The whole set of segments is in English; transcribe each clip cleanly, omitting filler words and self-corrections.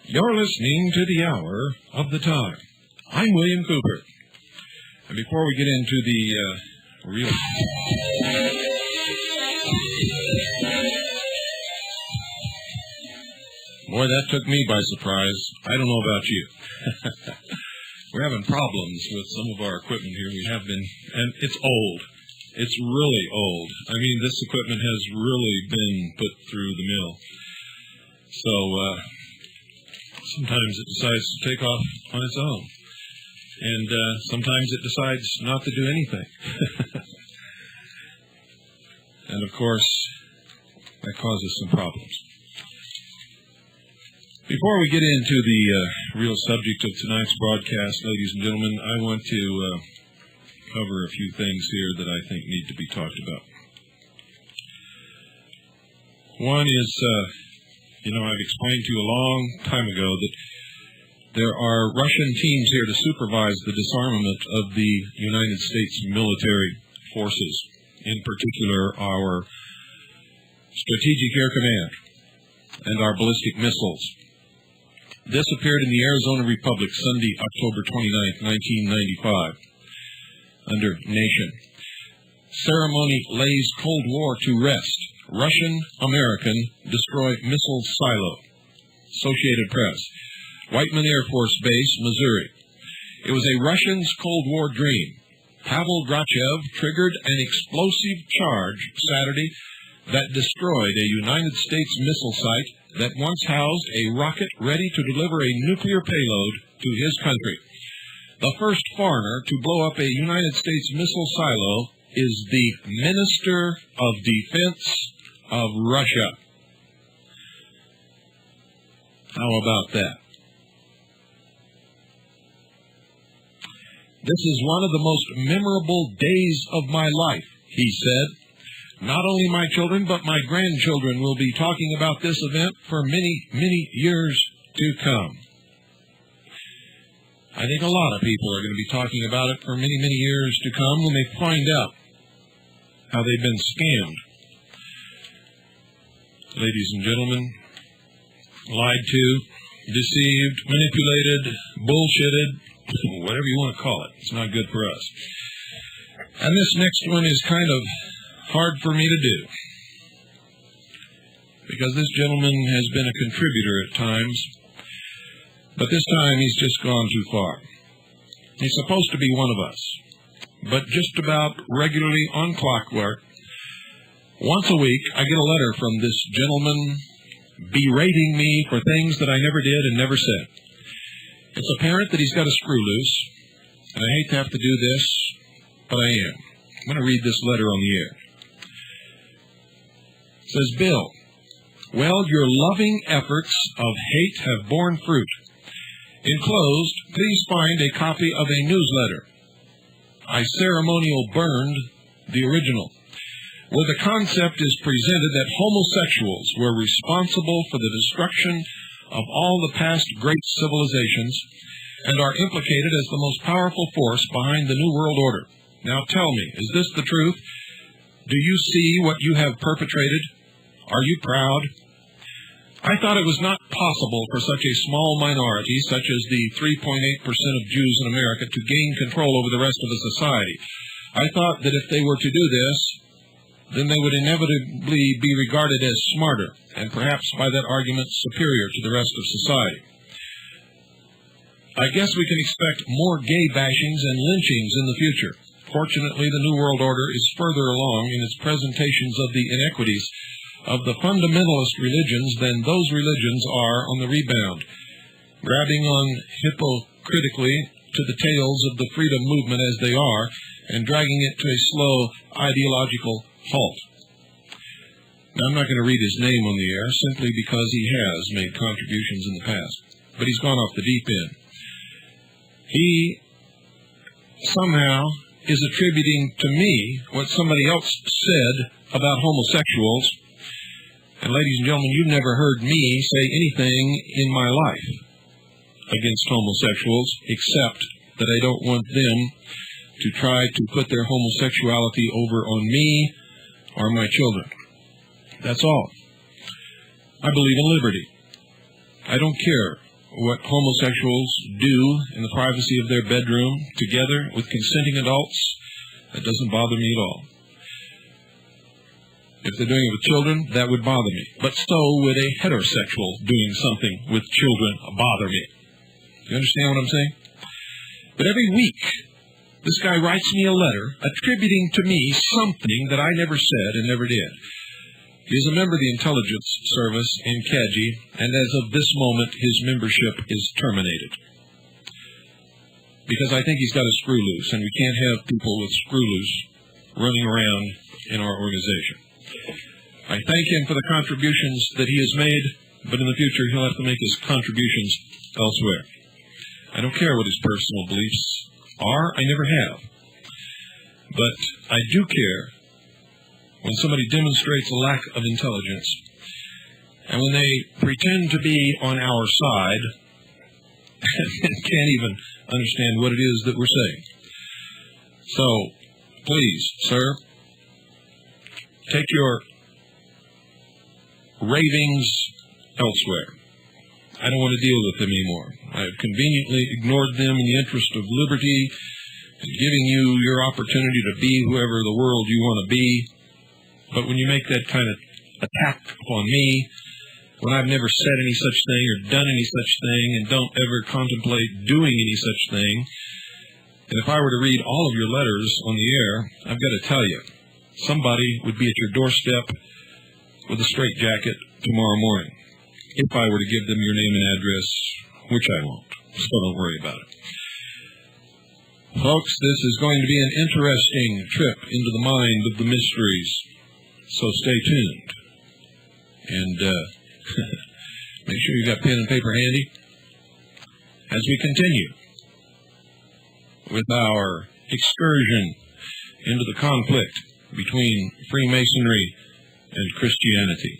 You're listening to the Hour of the Time. I'm William Cooper. And before we get into the real... Boy, that took me by surprise. I don't know about you. We're having problems with some of our equipment here. We have been, and it's old. It's really old. I mean, this equipment has really been put through the mill. So, sometimes it decides to take off on its own. And sometimes it decides not to do anything. And, of course, that causes some problems. Before we get into the real subject of tonight's broadcast, ladies and gentlemen, I want to cover a few things here that I think need to be talked about. One is, I've explained to you a long time ago that there are Russian teams here to supervise the disarmament of the United States military forces, in particular our Strategic Air Command and our ballistic missiles. This appeared in the Arizona Republic Sunday, October 29, 1995, under Nation. Ceremony lays Cold War to rest. Russian-American destroy missile silo. Associated Press. Whiteman Air Force Base, Missouri. It was a Russian's Cold War dream. Pavel Grachev triggered an explosive charge Saturday that destroyed a United States missile site that once housed a rocket ready to deliver a nuclear payload to his country. The first foreigner to blow up a United States missile silo is the Minister of Defense of Russia. How about that? This is one of the most memorable days of my life, he said. Not only my children, but my grandchildren will be talking about this event for many, many years to come. I think a lot of people are going to be talking about it for many, many years to come when they find out how they've been scammed. Ladies and gentlemen, lied to, deceived, manipulated, bullshitted, whatever you want to call it. It's not good for us. And this next one is kind of hard for me to do, because this gentleman has been a contributor at times, but this time he's just gone too far. He's supposed to be one of us, but just about regularly on clockwork, once a week, I get a letter from this gentleman berating me for things that I never did and never said. It's apparent that he's got a screw loose, and I hate to have to do this, but I am. I'm going to read this letter on the air. It says, Bill, well, your loving efforts of hate have borne fruit. Enclosed, please find a copy of a newsletter. I ceremonial burned the original, where the concept is presented that homosexuals were responsible for the destruction of all the past great civilizations and are implicated as the most powerful force behind the New World Order. Now tell me, is this the truth? Do you see what you have perpetrated? Are you proud? I thought it was not possible for such a small minority, such as the 3.8% of Jews in America, to gain control over the rest of the society. I thought that if they were to do this, then they would inevitably be regarded as smarter, and perhaps by that argument superior to the rest of society. I guess we can expect more gay bashings and lynchings in the future. Fortunately, the New World Order is further along in its presentations of the inequities of the fundamentalist religions than those religions are on the rebound, grabbing on hypocritically to the tails of the freedom movement as they are, and dragging it to a slow ideological halt. Now, I'm not going to read his name on the air simply because he has made contributions in the past, but he's gone off the deep end. He somehow is attributing to me what somebody else said about homosexuals. And ladies and gentlemen, you've never heard me say anything in my life against homosexuals, except that I don't want them to try to put their homosexuality over on me or my children. That's all. I believe in liberty. I don't care what homosexuals do in the privacy of their bedroom together with consenting adults. That doesn't bother me at all. If they're doing it with children, that would bother me. But so would a heterosexual doing something with children bother me. You understand what I'm saying? But every week, this guy writes me a letter attributing to me something that I never said and never did. He is a member of the intelligence service in Kaji, and as of this moment, his membership is terminated. Because I think he's got a screw loose, and we can't have people with screw loose running around in our organization. I thank him for the contributions that he has made, but in the future he'll have to make his contributions elsewhere. I don't care what his personal beliefs are. I never have. But I do care when somebody demonstrates a lack of intelligence, and when they pretend to be on our side and can't even understand what it is that we're saying. So, please, sir, take your ravings elsewhere. I don't want to deal with them anymore. I have conveniently ignored them in the interest of liberty and giving you your opportunity to be whoever the world you want to be. But when you make that kind of attack upon me, when I've never said any such thing or done any such thing and don't ever contemplate doing any such thing, and if I were to read all of your letters on the air, I've got to tell you, somebody would be at your doorstep with a straitjacket tomorrow morning, if I were to give them your name and address, which I won't, so don't worry about it. Folks, this is going to be an interesting trip into the mind of the mysteries. So stay tuned, and make sure you got pen and paper handy as we continue with our excursion into the conflict between Freemasonry and Christianity.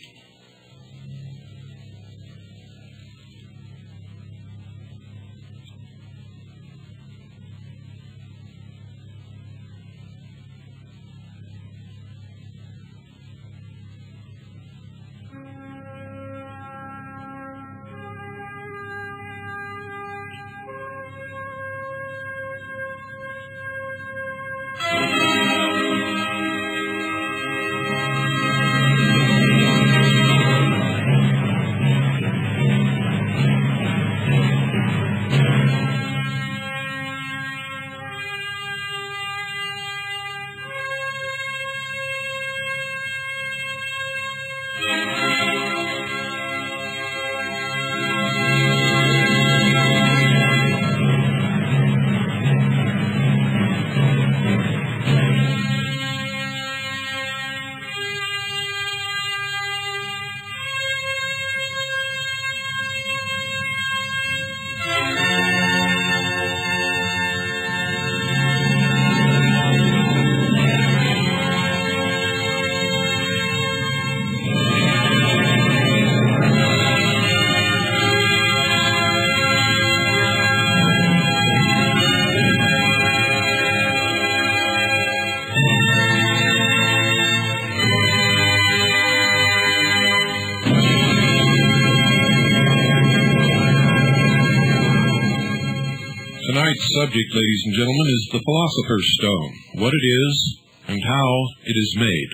Tonight's subject, ladies and gentlemen, is the Philosopher's Stone, what it is and how it is made.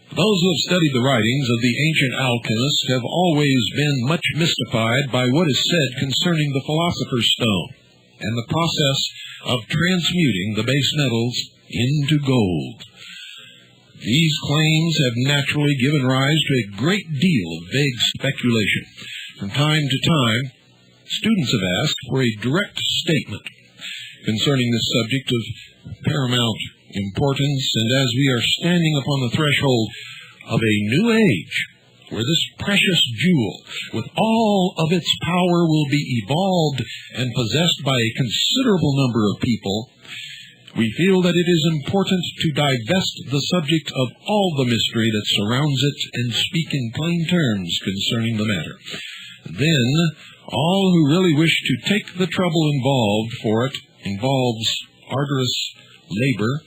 Those who have studied the writings of the ancient alchemists have always been much mystified by what is said concerning the Philosopher's Stone. and the process of transmuting the base metals into gold. These claims have naturally given rise to a great deal of vague speculation. From time to time, students have asked for a direct statement concerning this subject of paramount importance, and as we are standing upon the threshold of a new age, where this precious jewel, with all of its power, will be evolved and possessed by a considerable number of people, we feel that it is important to divest the subject of all the mystery that surrounds it and speak in plain terms concerning the matter. Then, all who really wish to take the trouble involved for it involves arduous labor,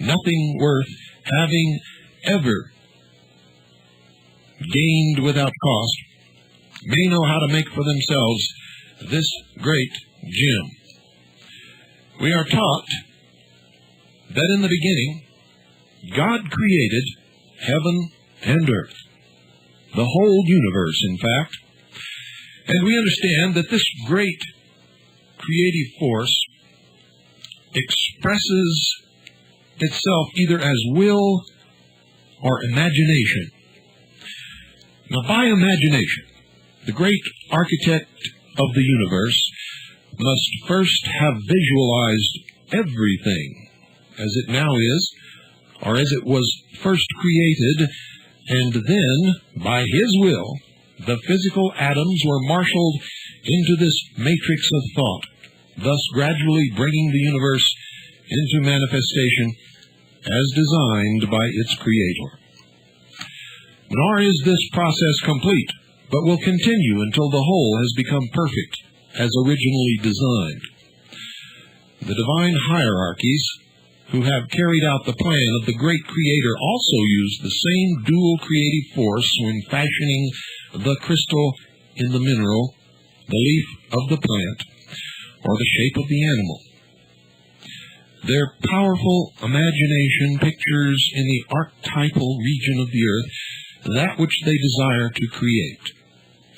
nothing worth having ever gained without cost, may know how to make for themselves this great gem. We are taught that in the beginning, God created heaven and earth, the whole universe, in fact, and we understand that this great creative force expresses itself either as will or imagination. Now, by imagination, the great architect of the universe must first have visualized everything as it now is, or as it was first created, and then, by his will, the physical atoms were marshaled into this matrix of thought, thus gradually bringing the universe into manifestation as designed by its creator. Nor is this process complete, but will continue until the whole has become perfect, as originally designed. The divine hierarchies, who have carried out the plan of the great Creator, also used the same dual creative force when fashioning the crystal in the mineral, the leaf of the plant, or the shape of the animal. Their powerful imagination pictures in the archetypal region of the earth that which they desire to create,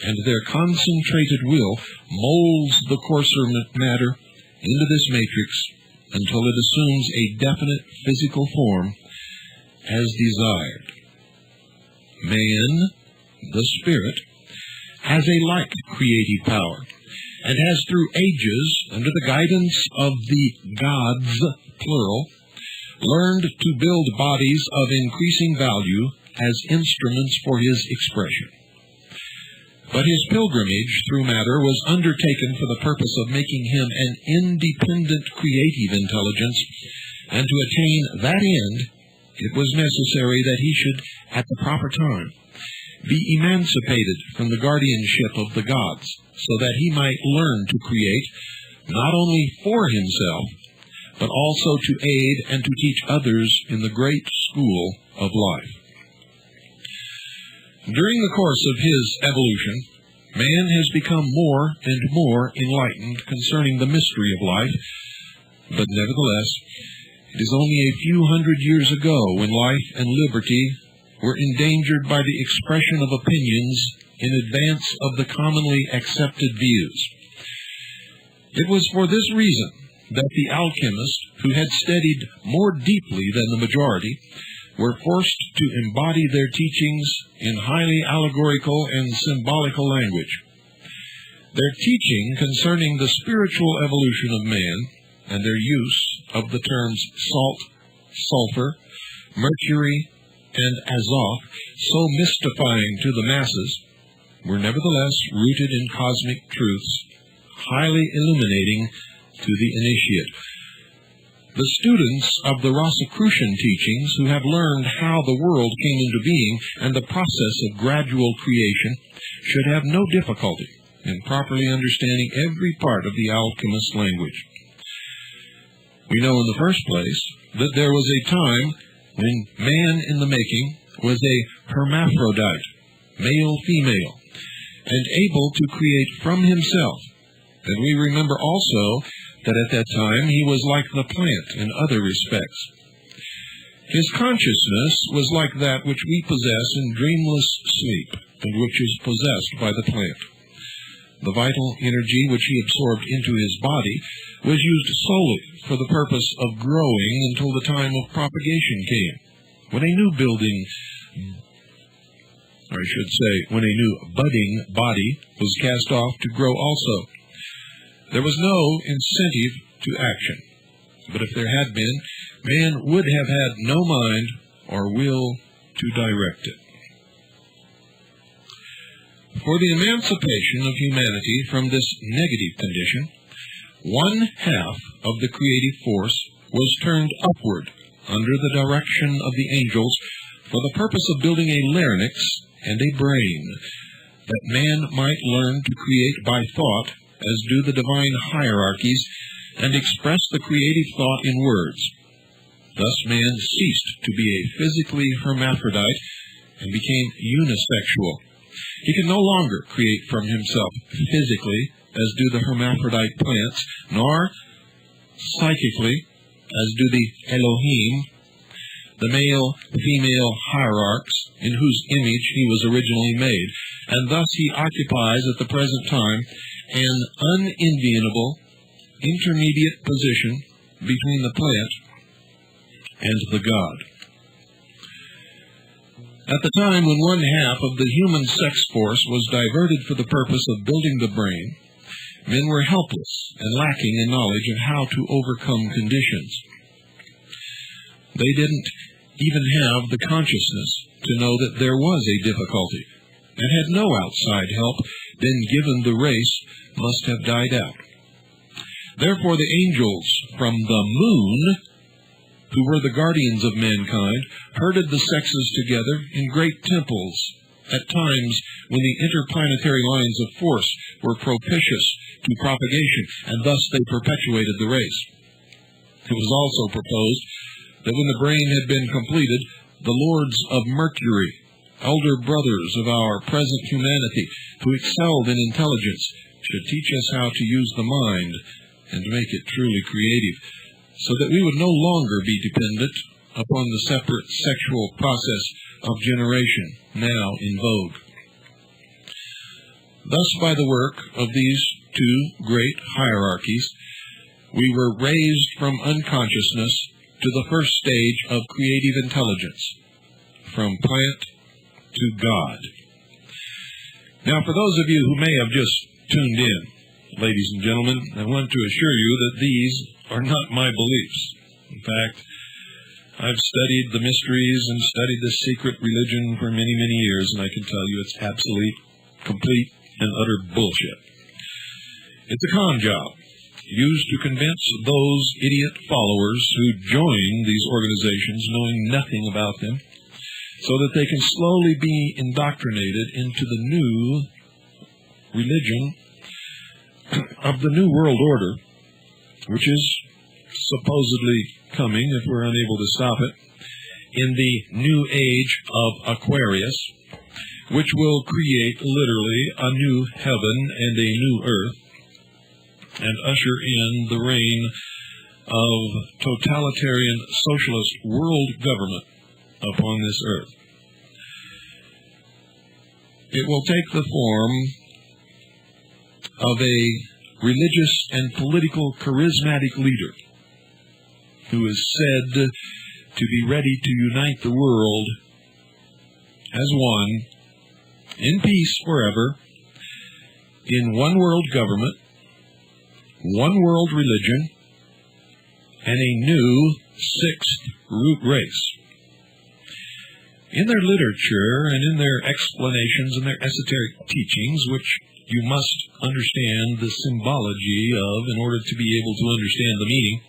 and their concentrated will molds the coarser matter into this matrix until it assumes a definite physical form as desired. Man, the spirit, has a like creative power, and has through ages, under the guidance of the gods, plural, learned to build bodies of increasing value as instruments for his expression. But his pilgrimage through matter was undertaken for the purpose of making him an independent creative intelligence, and to attain that end, it was necessary that he should, at the proper time, be emancipated from the guardianship of the gods, so that he might learn to create not only for himself, but also to aid and to teach others in the great school of life. During the course of his evolution, man has become more and more enlightened concerning the mystery of life, but nevertheless, it is only a few hundred years ago when life and liberty were endangered by the expression of opinions in advance of the commonly accepted views. It was for this reason that the alchemists, who had studied more deeply than the majority, were forced to embody their teachings in highly allegorical and symbolical language. Their teaching concerning the spiritual evolution of man, and their use of the terms salt, sulfur, mercury, and azoth, so mystifying to the masses, were nevertheless rooted in cosmic truths, highly illuminating to the initiate. The students of the Rosicrucian teachings, who have learned how the world came into being and the process of gradual creation, should have no difficulty in properly understanding every part of the alchemist's language. We know in the first place that there was a time when man in the making was a hermaphrodite, male-female, and able to create from himself. And we remember also that at that time he was like the plant in other respects. His consciousness was like that which we possess in dreamless sleep, and which is possessed by the plant. The vital energy which he absorbed into his body was used solely for the purpose of growing until the time of propagation came, when a new building, or I should say, when a new budding body was cast off to grow also. There was no incentive to action, but if there had been, man would have had no mind or will to direct it. For the emancipation of humanity from this negative condition, one half of the creative force was turned upward under the direction of the angels for the purpose of building a larynx and a brain, that man might learn to create by thought, as do the divine hierarchies, and express the creative thought in words. Thus man ceased to be a physically hermaphrodite and became unisexual. He can no longer create from himself physically, as do the hermaphrodite plants, nor psychically, as do the Elohim, the male-female hierarchs, in whose image he was originally made, and thus he occupies at the present time an unenviable intermediate position between the plant and the God. At the time when one half of the human sex force was diverted for the purpose of building the brain, men were helpless and lacking in knowledge of how to overcome conditions. They didn't even have the consciousness to know that there was a difficulty, and had no outside help, then given the race must have died out. Therefore the angels from the moon, who were the guardians of mankind, herded the sexes together in great temples at times when the interplanetary lines of force were propitious to propagation, and thus they perpetuated the race. It was also proposed that when the brain had been completed, the lords of Mercury, elder brothers of our present humanity, who excelled in intelligence, should teach us how to use the mind and make it truly creative, so that we would no longer be dependent upon the separate sexual process of generation now in vogue. Thus, by the work of these two great hierarchies, we were raised from unconsciousness to the first stage of creative intelligence, from plant to God. Now, for those of you who may have just tuned in, ladies and gentlemen, I want to assure you that these are not my beliefs. In fact, I've studied the mysteries and studied this secret religion for many, many years, and I can tell you it's absolute, complete, and utter bullshit. It's a con job used to convince those idiot followers who join these organizations, knowing nothing about them, so that they can slowly be indoctrinated into the new religion of the New World Order, which is supposedly coming, if we're unable to stop it, in the new age of Aquarius, which will create literally a new heaven and a new earth, and usher in the reign of totalitarian socialist world government upon this earth. It will take the form of a religious and political charismatic leader who is said to be ready to unite the world as one, in peace forever, in one world government, one world religion, and a new sixth root race. In their literature and in their explanations and their esoteric teachings, which you must understand the symbology of in order to be able to understand the meaning,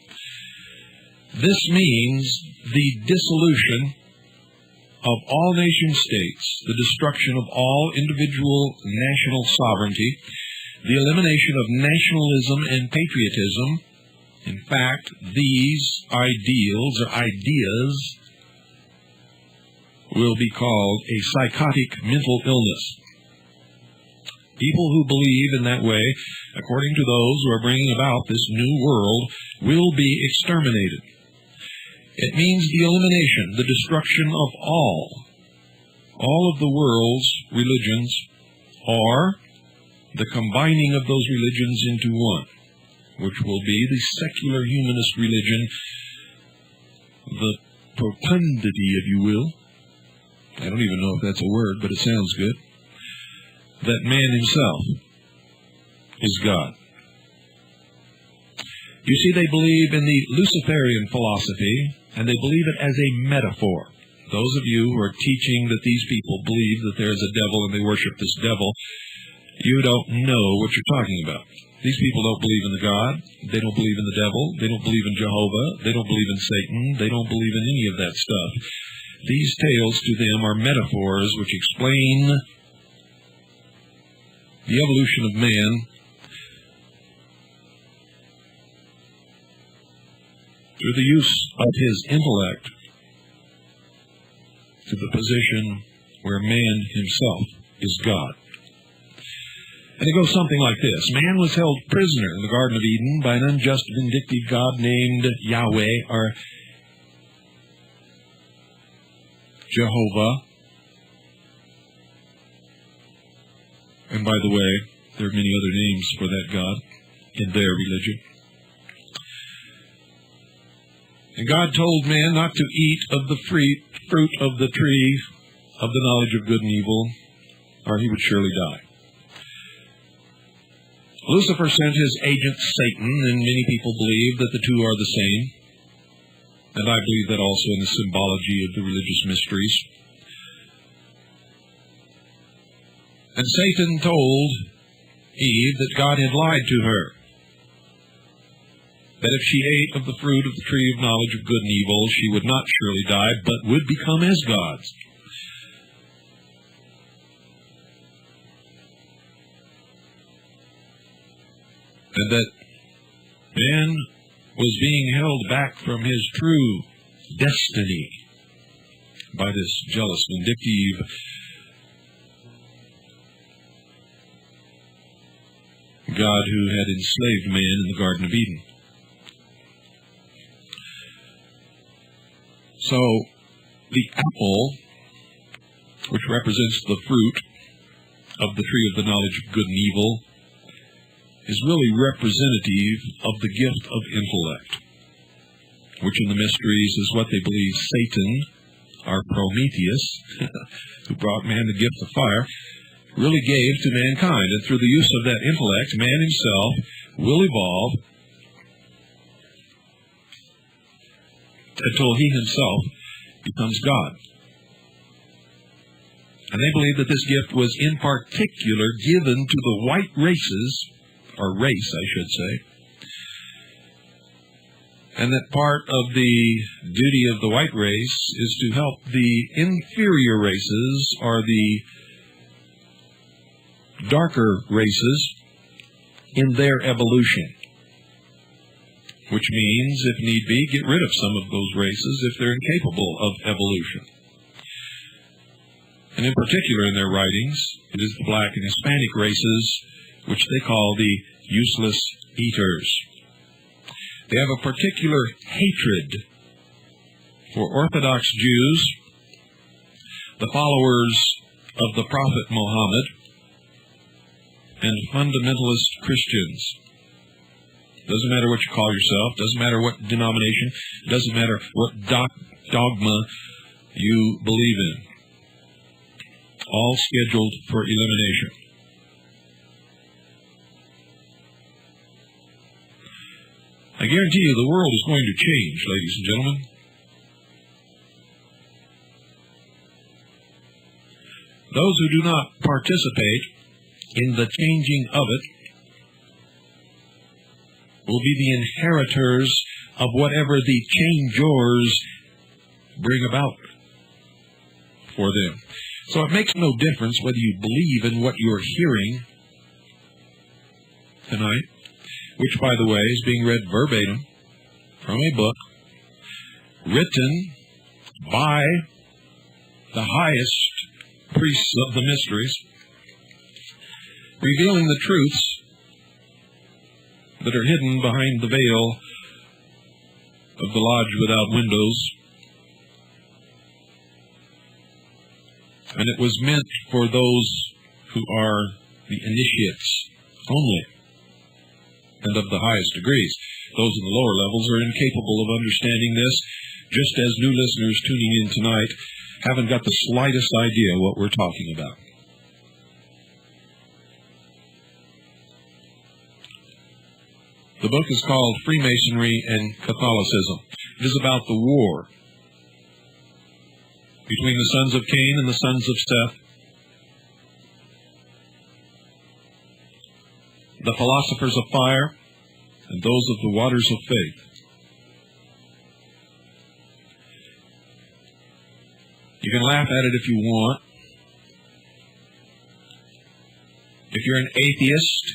this means the dissolution of all nation states, the destruction of all individual national sovereignty, the elimination of nationalism and patriotism. In fact, these ideals or ideas will be called a psychotic mental illness. People who believe in that way, according to those who are bringing about this new world, will be exterminated. It means the elimination, the destruction of all of the world's religions, or the combining of those religions into one. which will be the secular humanist religion, the profundity, if you will. I don't even know if that's a word, but it sounds good. That man himself is God. You see, they believe in the Luciferian philosophy, and they believe it as a metaphor. Those of you who are teaching that these people believe that there is a devil and they worship this devil, you don't know what you're talking about. These people don't believe in the God. They don't believe in the devil. They don't believe in Jehovah. They don't believe in Satan. They don't believe in any of that stuff. These tales to them are metaphors which explain the evolution of man through the use of his intellect to the position where man himself is God. And it goes something like this. Man was held prisoner in the Garden of Eden by an unjust, vindictive God named Yahweh, or Jehovah. And by the way, there are many other names for that God in their religion. And God told man not to eat of the fruit of the tree of the knowledge of good and evil, or he would surely die. Lucifer sent his agent Satan, and many people believe that the two are the same. And I believe that also in the symbology of the religious mysteries. And Satan told Eve that God had lied to her, that if she ate of the fruit of the tree of knowledge of good and evil, she would not surely die, but would become as gods. And that man was being held back from his true destiny by this jealous, vindictive God who had enslaved man in the Garden of Eden. So, the apple, which represents the fruit of the tree of the knowledge of good and evil, is really representative of the gift of intellect, which in the mysteries is what they believe Satan, our Prometheus, who brought man the gift of fire, really gave to mankind. And through the use of that intellect, man himself will evolve until he himself becomes God. And they believe that this gift was in particular given to the white races, or race, I should say, and that part of the duty of the white race is to help the inferior races, or the darker races, in their evolution. Which means, if need be, get rid of some of those races if they're incapable of evolution. And in particular in their writings, it is the black and Hispanic races, which they call the useless eaters. They have a particular hatred for Orthodox Jews, the followers of the Prophet Muhammad, and fundamentalist Christians. Doesn't matter what you call yourself, doesn't matter what denomination, doesn't matter what dogma you believe in. All scheduled for elimination. I guarantee you the world is going to change, ladies and gentlemen. Those who do not participate in the changing of it will be the inheritors of whatever the changers bring about for them. So it makes no difference whether you believe in what you're hearing tonight, which, by the way, is being read verbatim from a book written by the highest priests of the mysteries, revealing the truths that are hidden behind the veil of the lodge without windows. And it was meant for those who are the initiates only. and of the highest degrees. Those in the lower levels are incapable of understanding this, just as new listeners tuning in tonight haven't got the slightest idea what we're talking about. The book is called Freemasonry and Catholicism. It is about the war between the sons of Cain and the sons of Seth, the philosophers of fire and those of the waters of faith. You can laugh at it if you want. If you're an atheist,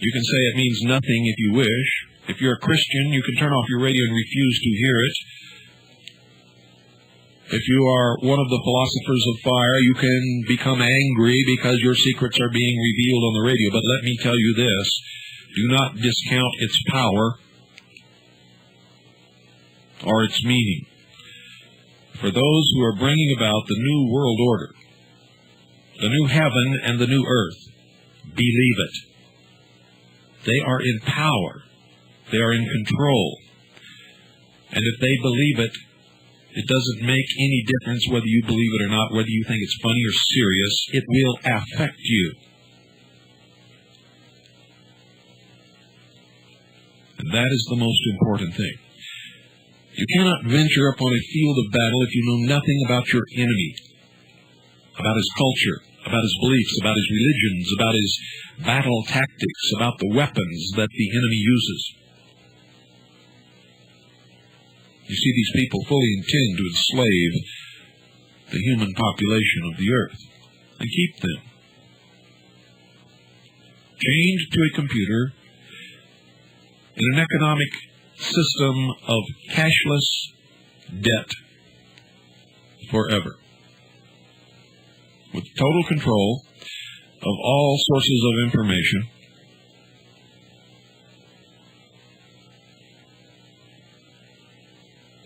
you can say it means nothing if you wish. If you're a Christian, you can turn off your radio and refuse to hear it. If you are one of the philosophers of fire, you can become angry because your secrets are being revealed on the radio. But let me tell you this, do not discount its power or its meaning. For those who are bringing about the new world order, the new heaven and the new earth, believe it. They are in power. They are in control. And if they believe it, it doesn't make any difference whether you believe it or not, whether you think it's funny or serious. It will affect you. And that is the most important thing. You cannot venture upon a field of battle if you know nothing about your enemy, about his culture, about his beliefs, about his religions, about his battle tactics, about the weapons that the enemy uses. You see, these people fully intend to enslave the human population of the earth and keep them chained to a computer in an economic system of cashless debt forever, with total control of all sources of information,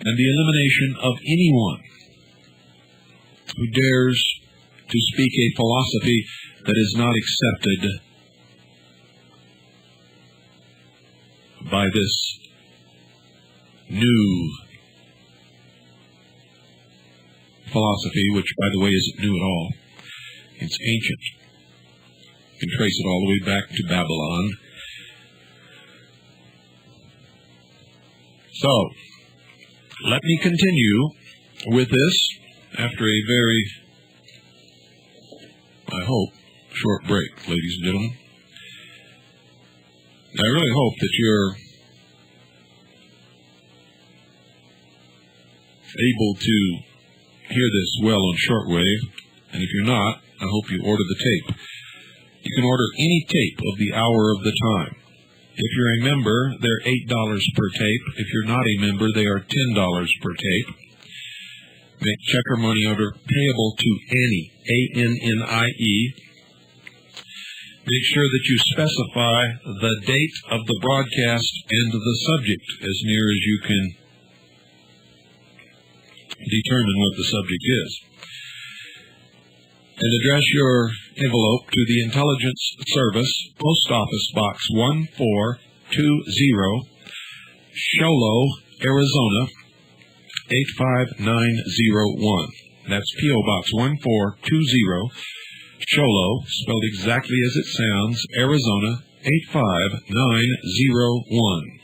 and the elimination of anyone who dares to speak a philosophy that is not accepted by this new philosophy, which, by the way, isn't new at all. It's ancient. You can trace it all the way back to Babylon. So, let me continue with this after a very, I hope, short break, ladies and gentlemen. I really hope that you're able to hear this well on shortwave, and if you're not, I hope you order the tape. You can order any tape of the hour of the time. If you're a member, they're $8 per tape. If you're not a member, they are $10 per tape. Make check or money order payable to Annie, A-N-N-I-E. Make sure that you specify the date of the broadcast and the subject as near as you can determine what the subject is. And address your envelope to the Intelligence Service, Post Office Box 1420, Sholo, Arizona, 85901. That's P.O. Box 1420, Sholo, spelled exactly as it sounds, Arizona, 85901.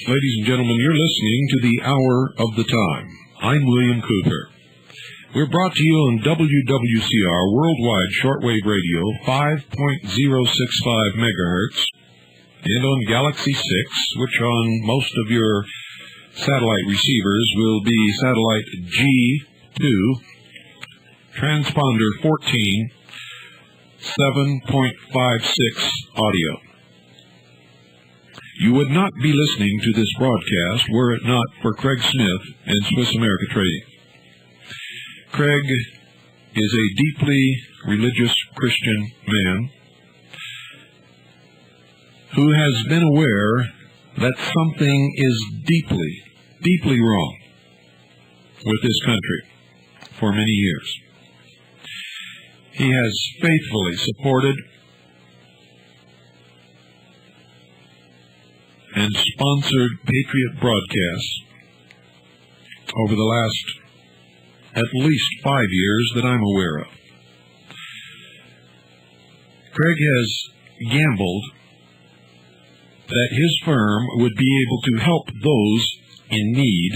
Ladies and gentlemen, you're listening to the Hour of the Time. I'm William Cooper. We're brought to you on WWCR Worldwide Shortwave Radio, 5.065 megahertz, and on Galaxy 6, which on most of your satellite receivers will be satellite G2, transponder 14, 7.56 audio. You would not be listening to this broadcast were it not for Craig Smith and Swiss America Trading. Craig is a deeply religious Christian man who has been aware that something is deeply, deeply wrong with this country for many years. He has faithfully supported and sponsored Patriot broadcasts over the last at least 5 years that I'm aware of. Craig has gambled that his firm would be able to help those in need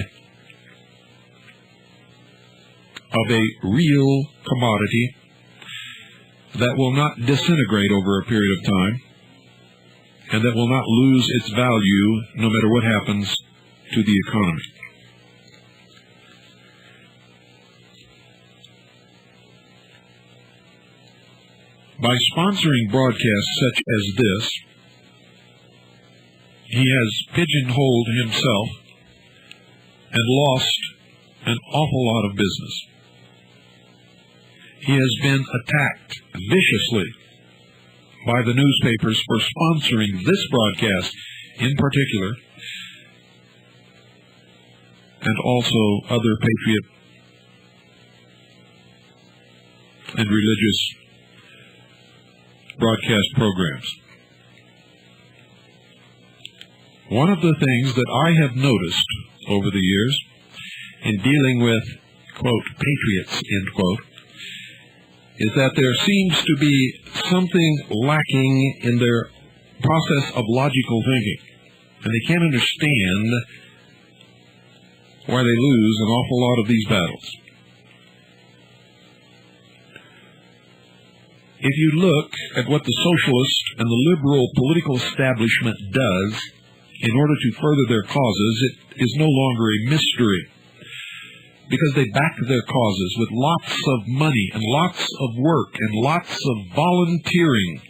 of a real commodity that will not disintegrate over a period of time and that will not lose its value no matter what happens to the economy. By sponsoring broadcasts such as this, he has pigeonholed himself and lost an awful lot of business. He has been attacked viciously by the newspapers for sponsoring this broadcast in particular, and also other patriot and religious broadcast programs. One of the things that I have noticed over the years in dealing with, quote, patriots, end quote, is that there seems to be something lacking in their process of logical thinking, and they can't understand why they lose an awful lot of these battles. If you look at what the socialist and the liberal political establishment does in order to further their causes, it is no longer a mystery, because they back their causes with lots of money and lots of work and lots of volunteering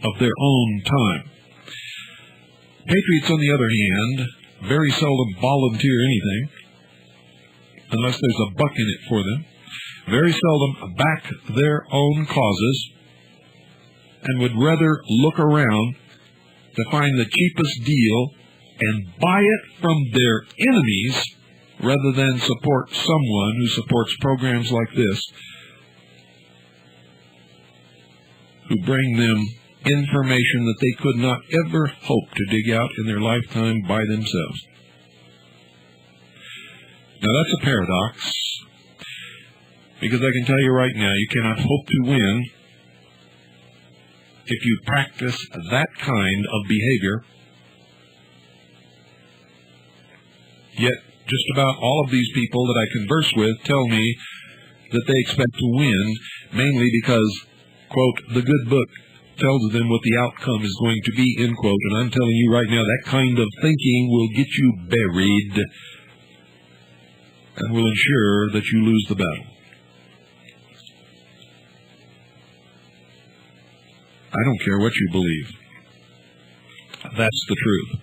of their own time. Patriots, on the other hand, very seldom volunteer anything unless there's a buck in it for them, very seldom back their own causes, and would rather look around to find the cheapest deal and buy it from their enemies rather than support someone who supports programs like this, who bring them information that they could not ever hope to dig out in their lifetime by themselves. Now that's a paradox, because I can tell you right now, you cannot hope to win if you practice that kind of behavior. Yet just about all of these people that I converse with tell me that they expect to win, mainly because, quote, the good book tells them what the outcome is going to be, end quote. And I'm telling you right now, that kind of thinking will get you buried and will ensure that you lose the battle. I don't care what you believe. That's the truth.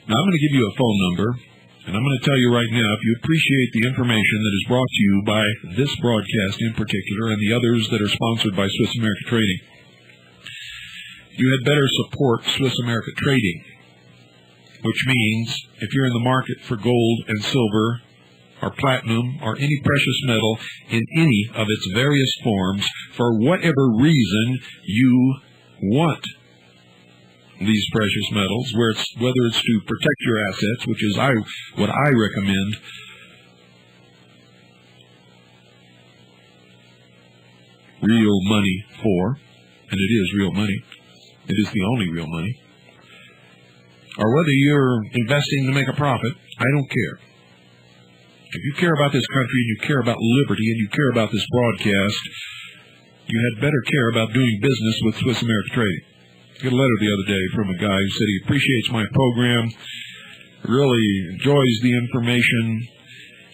Now, I'm going to give you a phone number, and I'm going to tell you right now, if you appreciate the information that is brought to you by this broadcast in particular and the others that are sponsored by Swiss America Trading, you had better support Swiss America Trading, which means if you're in the market for gold and silver or platinum or any precious metal in any of its various forms, for whatever reason you want these precious metals, whether it's to protect your assets, which is what I recommend, real money for, and it is real money. It is the only real money. or whether you're investing to make a profit, I don't care. If you care about this country and you care about liberty and you care about this broadcast, you had better care about doing business with Swiss America Trading. I got a letter the other day from a guy who said he appreciates my program, really enjoys the information.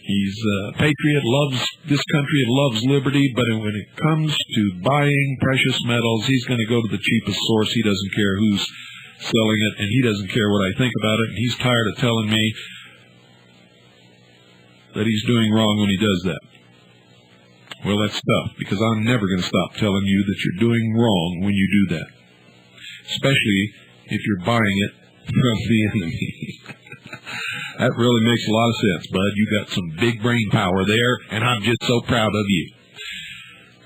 He's a patriot, loves this country, and loves liberty, but when it comes to buying precious metals, he's going to go to the cheapest source. He doesn't care who's selling it, and he doesn't care what I think about it, and he's tired of telling me that he's doing wrong when he does that. Well, that's tough, because I'm never going to stop telling you that you're doing wrong when you do that, especially if you're buying it from the enemy. That really makes a lot of sense, bud. You got some big brain power there, and I'm just so proud of you.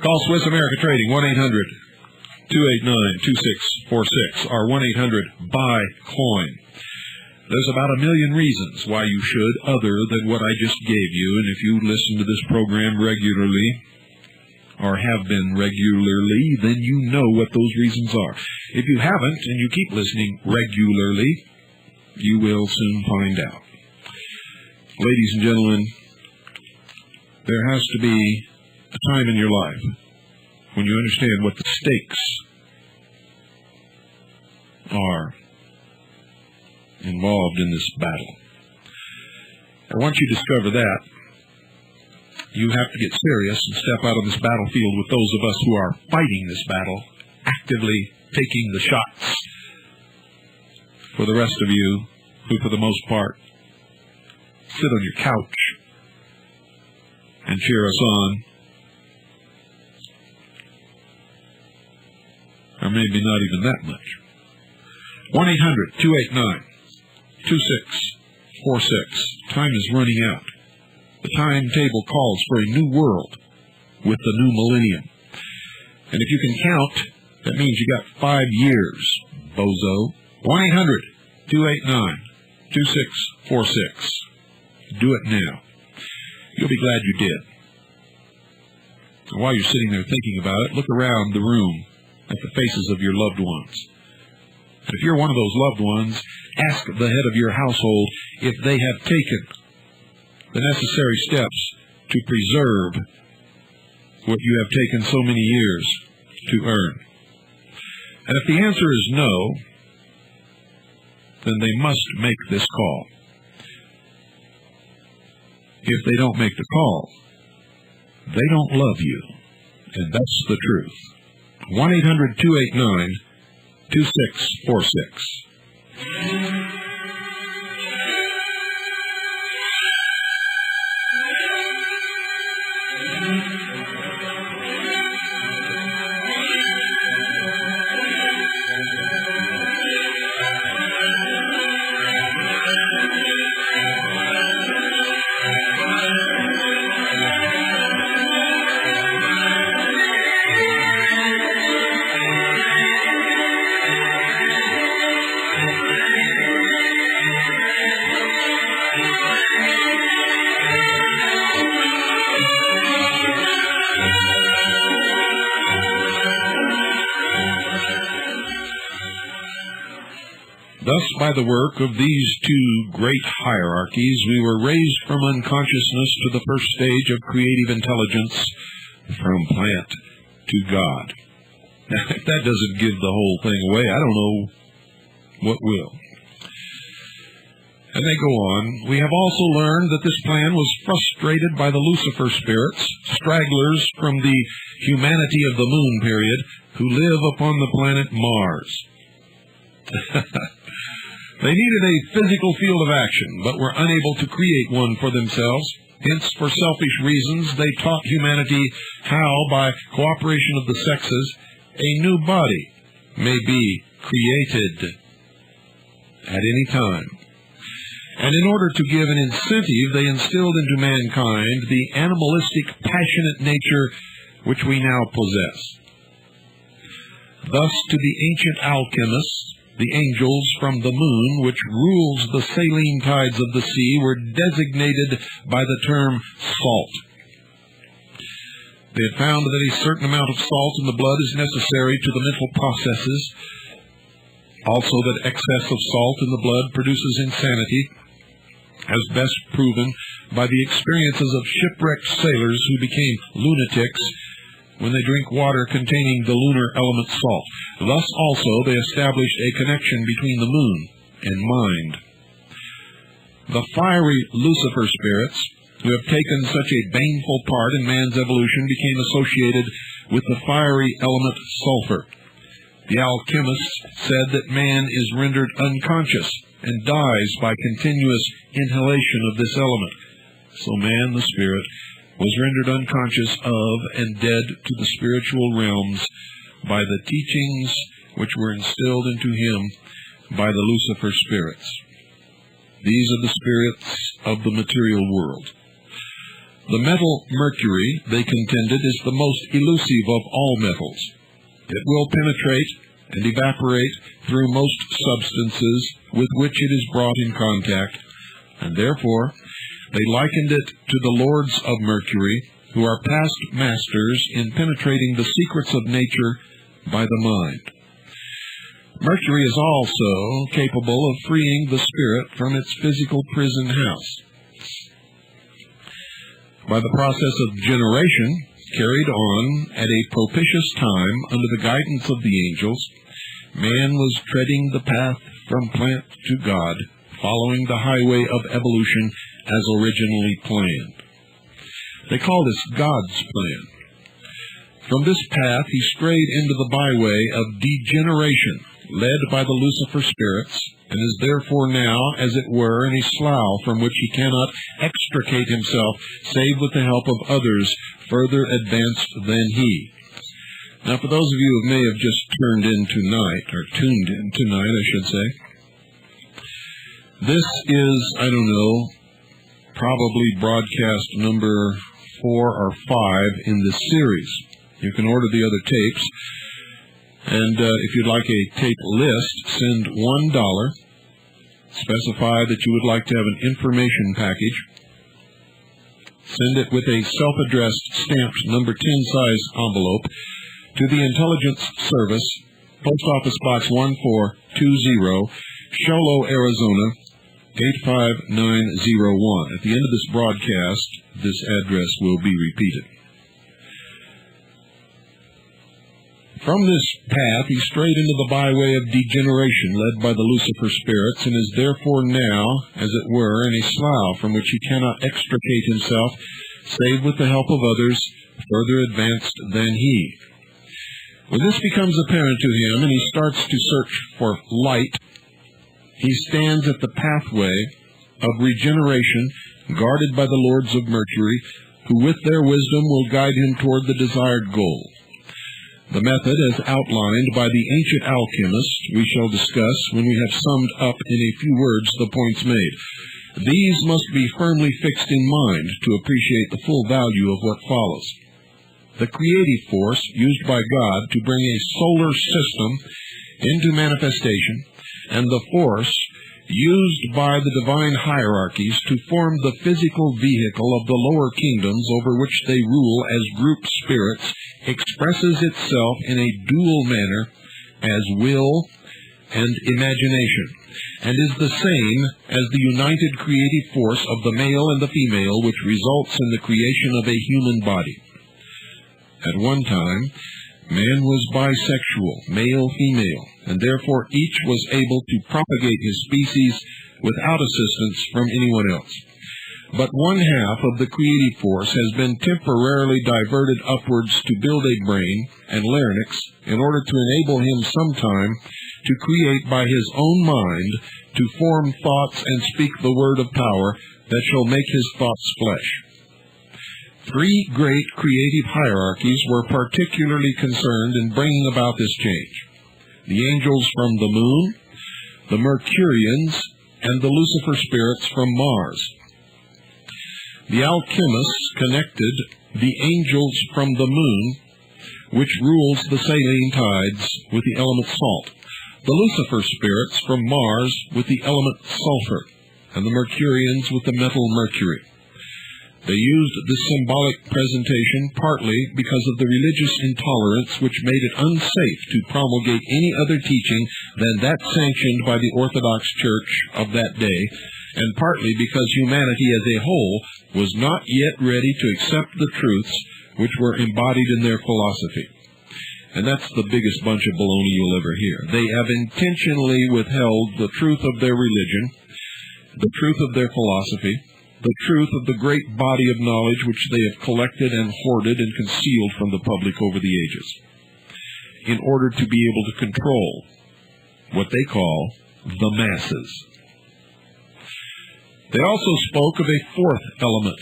Call Swiss America Trading, 1-800-289-2646, or 1-800-BUY-COIN. There's about 1 million reasons why you should, other than what I just gave you, and if you listen to this program regularly, or have been regularly, then you know what those reasons are. If you haven't, and you keep listening regularly, you will soon find out. Ladies and gentlemen, there has to be a time in your life when you understand what the stakes are involved in this battle. And once you discover that, you have to get serious and step out on this battlefield with those of us who are fighting this battle, actively taking the shots. For the rest of you, who for the most part sit on your couch and cheer us on, or maybe not even that much. 1-800-289-2646. Time is running out. The timetable calls for a new world with the new millennium. And if you can count, that means you got 5 years, bozo. 1-800-289-2646. Do it now. You'll be glad you did. And while you're sitting there thinking about it, look around the room at the faces of your loved ones. And if you're one of those loved ones, ask the head of your household if they have taken the necessary steps to preserve what you have taken so many years to earn. And if the answer is no, then they must make this call. If they don't make the call, they don't love you. And that's the truth. 1-800-289-2646. Thus, by the work of these two great hierarchies, we were raised from unconsciousness to the first stage of creative intelligence, from plant to God. Now, if that doesn't give the whole thing away, I don't know what will. And they go on, we have also learned that this plan was frustrated by the Lucifer spirits, stragglers from the humanity of the moon period, who live upon the planet Mars. They needed a physical field of action, but were unable to create one for themselves. Hence, for selfish reasons, they taught humanity how, by cooperation of the sexes, a new body may be created at any time. And in order to give an incentive, they instilled into mankind the animalistic, passionate nature which we now possess. Thus, to the ancient alchemists, the angels from the moon, which rules the saline tides of the sea, were designated by the term salt. They had found that a certain amount of salt in the blood is necessary to the mental processes Also that excess of salt in the blood produces insanity, as best proven by the experiences of shipwrecked sailors who became lunatics when they drink water containing the lunar element salt. Thus also they established a connection between the moon and mind. The fiery Lucifer spirits, who have taken such a baneful part in man's evolution, became associated with the fiery element sulfur. The alchemists said that man is rendered unconscious and dies by continuous inhalation of this element. So man, the spirit, was rendered unconscious of and dead to the spiritual realms by the teachings which were instilled into him by the Lucifer spirits. These are the spirits of the material world. The metal mercury, they contended, is the most elusive of all metals. It will penetrate and evaporate through most substances with which it is brought in contact, and therefore they likened it to the lords of mercury, who are past masters in penetrating the secrets of nature by the mind. Mercury is also capable of freeing the spirit from its physical prison house. By the process of generation, carried on at a propitious time under the guidance of the angels, man was treading the path from plant to God, following the highway of evolution as originally planned. They call this God's plan. From this path he strayed into the byway of degeneration, led by the Lucifer spirits, and is therefore now, as it were, in a slough from which he cannot extricate himself, save with the help of others further advanced than he. Now, for those of you who may have just tuned in tonight, I should say, this is, probably broadcast number 4 or 5 in this series. You can order the other tapes. And if you'd like a tape list, send $1. Specify that you would like to have an information package. Send it with a self-addressed stamped number 10 size envelope to the Intelligence Service, Post Office Box 1420, Shoalo, Arizona, 85901. At the end of this broadcast, this address will be repeated. From this path he strayed into the byway of degeneration, led by the Lucifer spirits, and is therefore now, as it were, in a slough from which he cannot extricate himself, save with the help of others further advanced than he. When this becomes apparent to him, and he starts to search for light, he stands at the pathway of regeneration, guarded by the lords of Mercury, who with their wisdom will guide him toward the desired goal. The method, as outlined by the ancient alchemists, we shall discuss when we have summed up in a few words the points made. These must be firmly fixed in mind to appreciate the full value of what follows. The creative force used by God to bring a solar system into manifestation, and the force used by the divine hierarchies to form the physical vehicle of the lower kingdoms over which they rule as group spirits, expresses itself in a dual manner as will and imagination, and is the same as the united creative force of the male and the female, which results in the creation of a human body. At one time, man was bisexual, male-female, and therefore each was able to propagate his species without assistance from anyone else. But one half of the creative force has been temporarily diverted upwards to build a brain and larynx in order to enable him sometime to create by his own mind, to form thoughts and speak the word of power that shall make his thoughts flesh. 3 great creative hierarchies were particularly concerned in bringing about this change: the angels from the moon, the Mercurians, and the Lucifer spirits from Mars. The alchemists connected the angels from the moon, which rules the saline tides, with the element salt, the Lucifer spirits from Mars with the element sulfur, and the Mercurians with the metal mercury. They used this symbolic presentation partly because of the religious intolerance which made it unsafe to promulgate any other teaching than that sanctioned by the Orthodox Church of that day, and partly because humanity as a whole was not yet ready to accept the truths which were embodied in their philosophy. And that's the biggest bunch of baloney you'll ever hear. They have intentionally withheld the truth of their religion, the truth of their philosophy, the truth of the great body of knowledge which they have collected and hoarded and concealed from the public over the ages, in order to be able to control what they call the masses. They also spoke of a fourth element,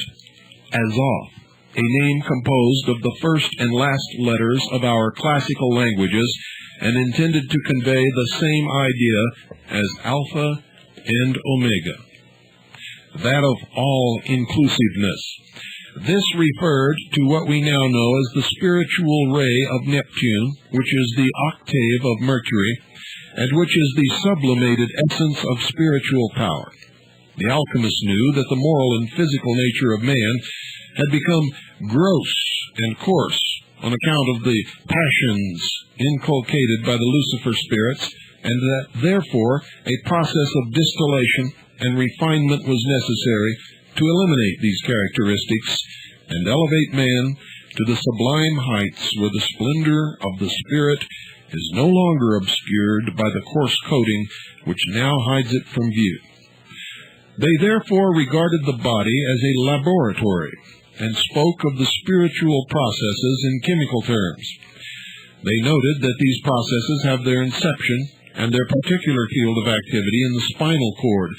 Azoth, a name composed of the first and last letters of our classical languages and intended to convey the same idea as Alpha and Omega, that of all-inclusiveness. This referred to what we now know as the spiritual ray of Neptune, which is the octave of Mercury, and which is the sublimated essence of spiritual power. The alchemists knew that the moral and physical nature of man had become gross and coarse on account of the passions inculcated by the Lucifer spirits, and that therefore a process of distillation and refinement was necessary to eliminate these characteristics and elevate man to the sublime heights where the splendor of the spirit is no longer obscured by the coarse coating which now hides it from view. They therefore regarded the body as a laboratory and spoke of the spiritual processes in chemical terms. They noted that these processes have their inception and their particular field of activity in the spinal cord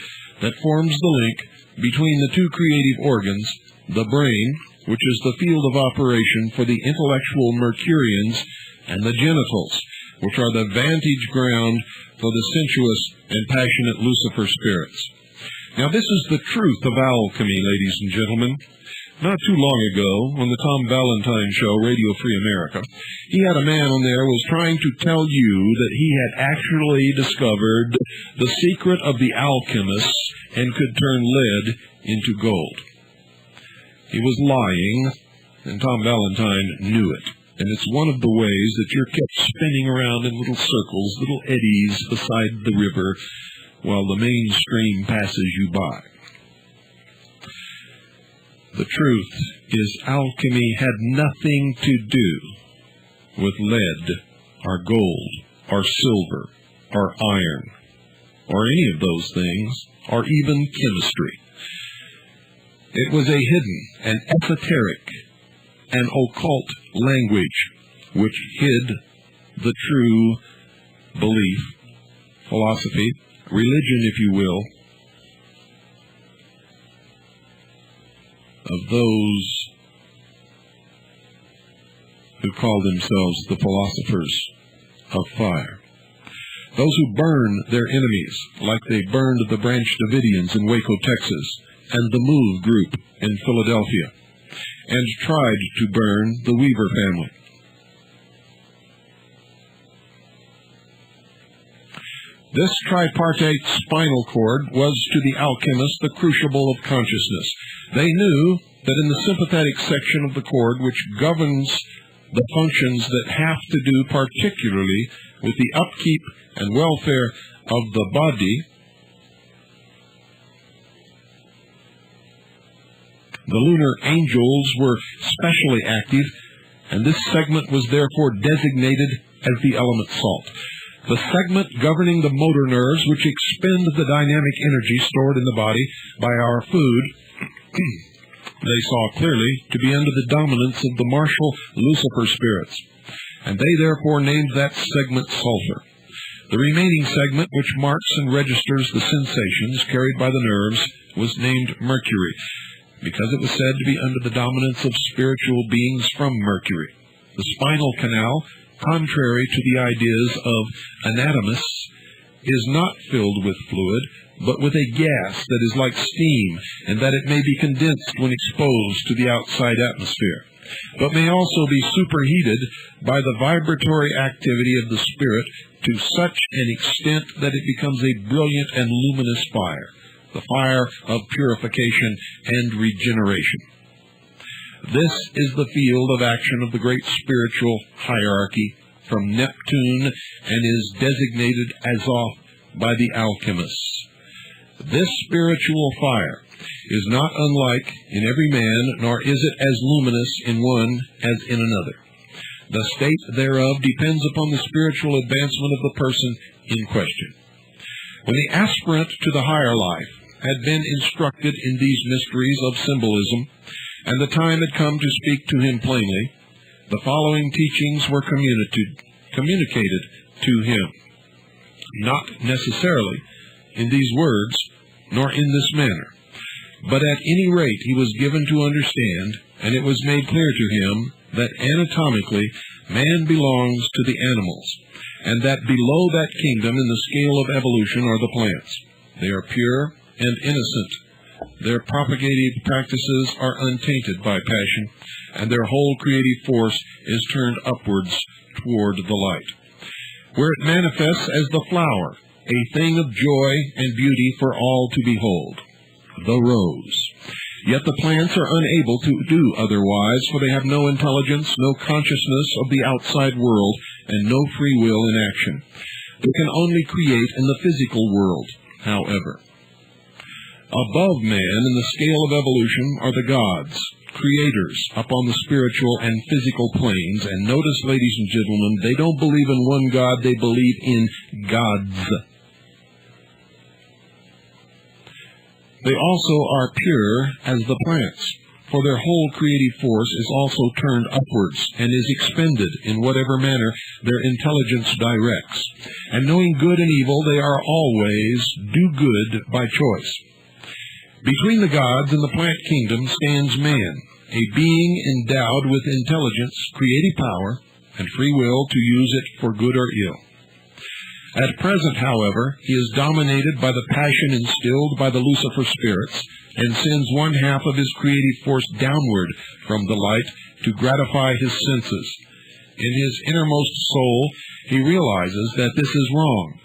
that forms the link between the two creative organs, the brain, which is the field of operation for the intellectual Mercurians, and the genitals, which are the vantage ground for the sensuous and passionate Lucifer spirits. Now, this is the truth of alchemy, ladies and gentlemen. Not too long ago, on the Tom Valentine Show, Radio Free America, he had a man on there who was trying to tell you that he had actually discovered the secret of the alchemists and could turn lead into gold. He was lying, and Tom Valentine knew it. And it's one of the ways that you're kept spinning around in little circles, little eddies beside the river, while the main stream passes you by. The truth is, alchemy had nothing to do with lead, or gold, or silver, or iron, or any of those things, or even chemistry. It was a hidden and esoteric and occult language which hid the true belief, philosophy, religion, if you will, of those who call themselves the philosophers of fire. Those who burn their enemies, like they burned the Branch Davidians in Waco, Texas, and the Move group in Philadelphia, and tried to burn the Weaver family. This tripartite spinal cord was to the alchemists the crucible of consciousness. They knew that in the sympathetic section of the cord, which governs the functions that have to do particularly with the upkeep and welfare of the body, the lunar angels were specially active, and this segment was therefore designated as the element salt. The segment governing the motor nerves, which expend the dynamic energy stored in the body by our food, they saw clearly to be under the dominance of the martial Lucifer spirits, and they therefore named that segment sulfur. The remaining segment, which marks and registers the sensations carried by the nerves, was named mercury, because it was said to be under the dominance of spiritual beings from Mercury. The spinal canal, contrary to the ideas of anatomists, is not filled with fluid, but with a gas that is like steam, and that it may be condensed when exposed to the outside atmosphere, but may also be superheated by the vibratory activity of the spirit to such an extent that it becomes a brilliant and luminous fire, the fire of purification and regeneration. This is the field of action of the great spiritual hierarchy from Neptune, and is designated Azoth by the alchemists. This spiritual fire is not unlike in every man, nor is it as luminous in one as in another. The state thereof depends upon the spiritual advancement of the person in question. When the aspirant to the higher life had been instructed in these mysteries of symbolism, and the time had come to speak to him plainly, the following teachings were communicated to him, not necessarily in these words, nor in this manner, but at any rate he was given to understand, and it was made clear to him, that anatomically man belongs to the animals, and that below that kingdom in the scale of evolution are the plants. They are pure and innocent. Their propagative practices are untainted by passion, and their whole creative force is turned upwards toward the light, where it manifests as the flower, a thing of joy and beauty for all to behold, the rose. Yet the plants are unable to do otherwise, for they have no intelligence, no consciousness of the outside world, and no free will in action. They can only create in the physical world, however. Above man in the scale of evolution are the gods, creators upon the spiritual and physical planes. And notice, ladies and gentlemen, they don't believe in one God, they believe in gods. They also are pure as the plants, for their whole creative force is also turned upwards, and is expended in whatever manner their intelligence directs. And knowing good and evil, they are always do good by choice. Between the gods and the plant kingdom stands man, a being endowed with intelligence, creative power, and free will to use it for good or ill. At present, however, he is dominated by the passion instilled by the Lucifer spirits, and sends one half of his creative force downward from the light to gratify his senses. In his innermost soul, he realizes that this is wrong,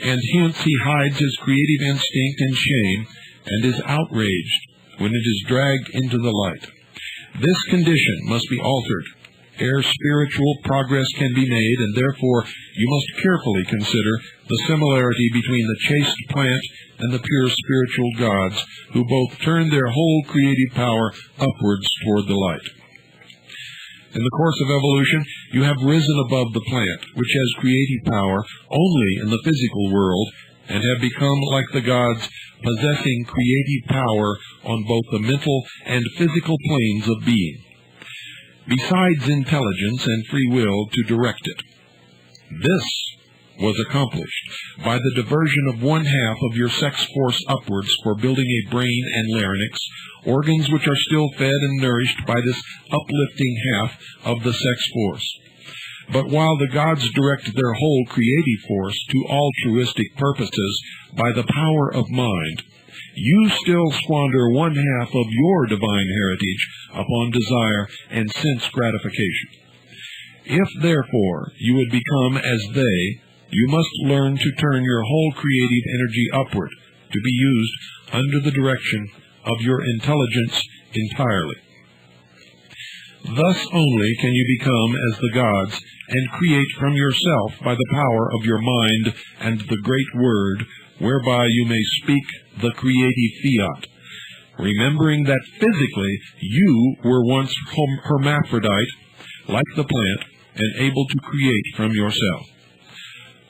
and hence he hides his creative instinct in shame, and is outraged when it is dragged into the light. This condition must be altered ere spiritual progress can be made, and therefore you must carefully consider the similarity between the chaste plant and the pure spiritual gods, who both turn their whole creative power upwards toward the light. In the course of evolution, you have risen above the plant, which has creative power only in the physical world, and have become like the gods, possessing creative power on both the mental and physical planes of being, besides intelligence and free will to direct it. This was accomplished by the diversion of one half of your sex force upwards for building a brain and larynx, organs which are still fed and nourished by this uplifting half of the sex force. But while the gods direct their whole creative force to altruistic purposes by the power of mind, you still squander one half of your divine heritage upon desire and sense gratification. If, therefore, you would become as they, you must learn to turn your whole creative energy upward, to be used under the direction of your intelligence entirely. Thus only can you become as the gods, and create from yourself by the power of your mind and the great word, whereby you may speak the creative fiat, remembering that physically you were once hermaphrodite, like the plant, and able to create from yourself.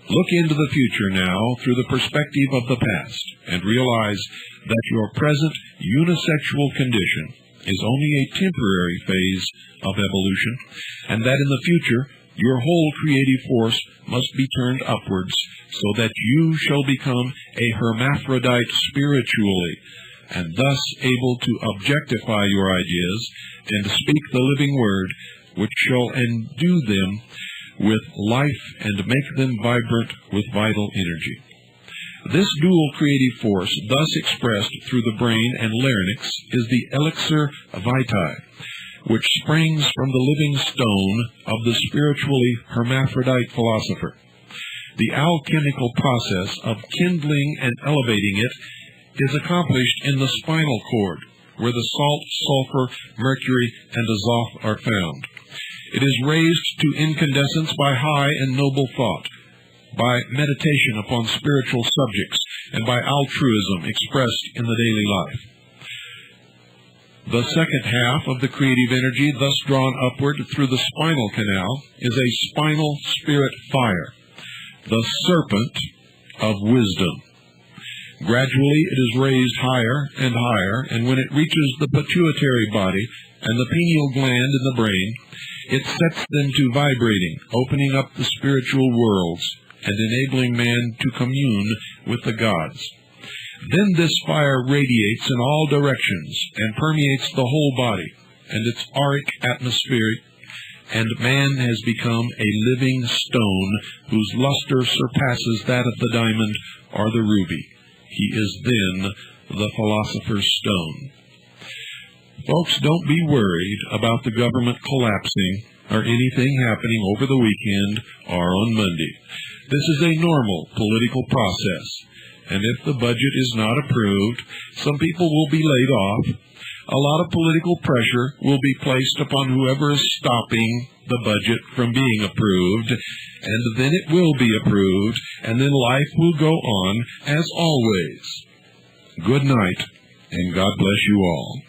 Look into the future now through the perspective of the past, and realize that your present unisexual condition is only a temporary phase of evolution, and that in the future your whole creative force must be turned upwards, so that you shall become a hermaphrodite spiritually, and thus able to objectify your ideas and speak the living word, which shall endue them with life and make them vibrant with vital energy. This dual creative force, thus expressed through the brain and larynx, is the elixir vitae, which springs from the living stone of the spiritually hermaphrodite philosopher. The alchemical process of kindling and elevating it is accomplished in the spinal cord, where the salt, sulfur, mercury, and azoth are found. It is raised to incandescence by high and noble thought, by meditation upon spiritual subjects, and by altruism expressed in the daily life. The second half of the creative energy, thus drawn upward through the spinal canal, is a spinal spirit fire, the serpent of wisdom. Gradually it is raised higher and higher, and when it reaches the pituitary body and the pineal gland in the brain, it sets them to vibrating, opening up the spiritual worlds and enabling man to commune with the gods. Then this fire radiates in all directions and permeates the whole body and its auric atmosphere, and man has become a living stone whose luster surpasses that of the diamond or the ruby. He is then the philosopher's stone. Folks, don't be worried about the government collapsing or anything happening over the weekend or on Monday. This is a normal political process. And if the budget is not approved, some people will be laid off. A lot of political pressure will be placed upon whoever is stopping the budget from being approved, and then it will be approved, and then life will go on as always. Good night, and God bless you all.